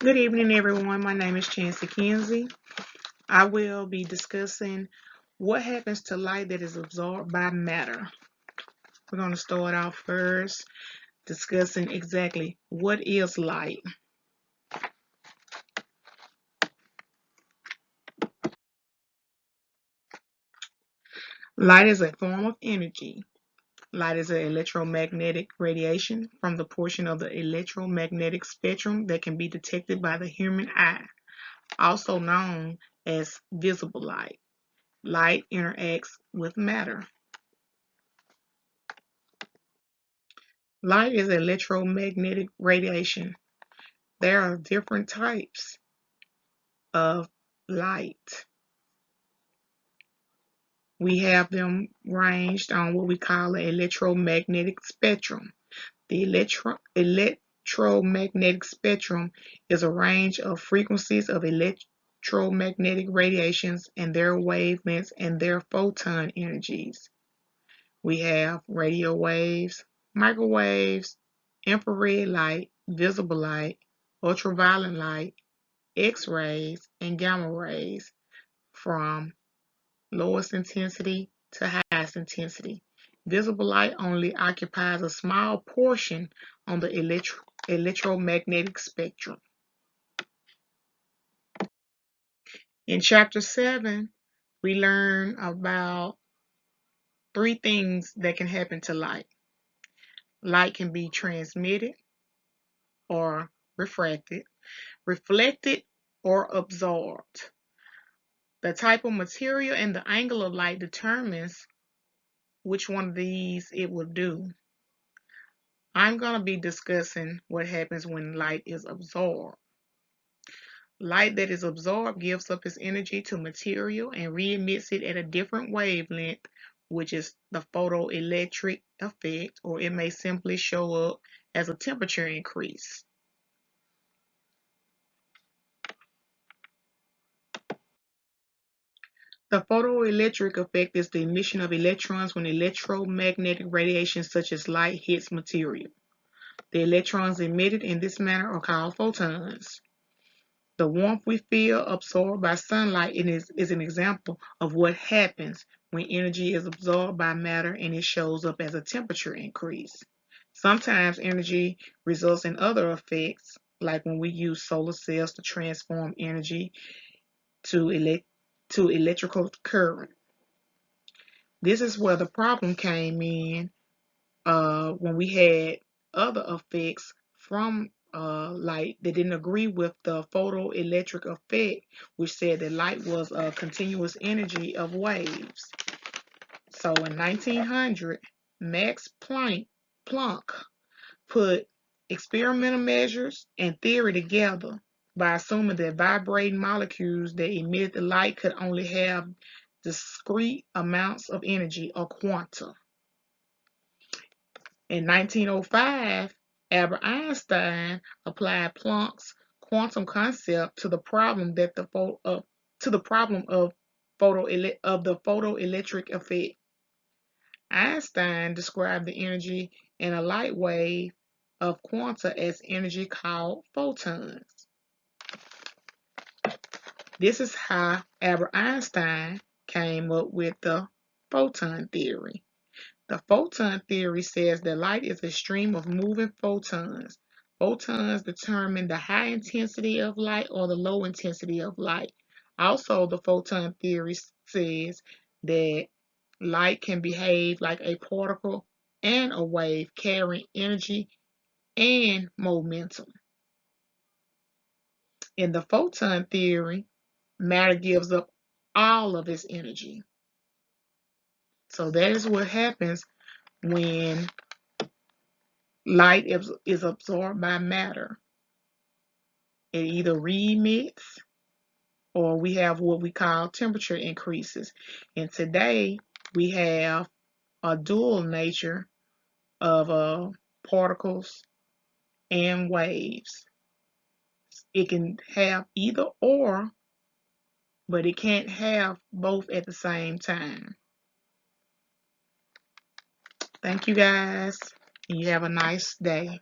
Good evening, everyone. My name is ChancyKinsey. I will be discussing what happens to light that is absorbed by matter. We're going to start off first discussing exactly what is light. Light is a form of energy. Light is an electromagnetic radiation from the portion of the electromagnetic spectrum that can be detected by the human eye, also known as visible light. Light interacts with matter. Light is electromagnetic radiation. There are different types of light. We have them ranged on what we call an electromagnetic spectrum. The electromagnetic spectrum is a range of frequencies of electromagnetic radiations and their wavelengths and their photon energies. We have radio waves, microwaves, infrared light, visible light, ultraviolet light, X-rays, and gamma rays from lowest intensity to highest intensity. Visible light only occupies a small portion on the electromagnetic spectrum. In Chapter 7, we learn about 3 things that can happen to light. Light can be transmitted or refracted, reflected or absorbed. The type of material and the angle of light determines which one of these it will do. I'm going to be discussing what happens when light is absorbed. Light that is absorbed gives up its energy to material and re-emits it at a different wavelength, which is the photoelectric effect, or it may simply show up as a temperature increase. The photoelectric effect is the emission of electrons when electromagnetic radiation such as light hits material. The electrons emitted in this manner are called photons. The warmth we feel absorbed by sunlight is an example of what happens when energy is absorbed by matter and it shows up as a temperature increase. Sometimes energy results in other effects, like when we use solar cells to transform energy to electrical current. This is where the problem came in when we had other effects from light that didn't agree with the photoelectric effect, which said that light was a continuous energy of waves. So in 1900, Max Planck put experimental measures and theory together by assuming that vibrating molecules that emitted the light could only have discrete amounts of energy, or quanta. In 1905, Albert Einstein applied Planck's quantum concept to the problem of the photoelectric effect. Einstein described the energy in a light wave of quanta as energy called photons. This is how Albert Einstein came up with the photon theory. The photon theory says that light is a stream of moving photons. Photons determine the high intensity of light or the low intensity of light. Also, the photon theory says that light can behave like a particle and a wave, carrying energy and momentum. In the photon theory, matter gives up all of its energy. So that is what happens when light is absorbed by matter. It either re-emits or we have what we call temperature increases. And today we have a dual nature of particles and waves. It can have either or, but it can't have both at the same time. Thank you guys, and you have a nice day.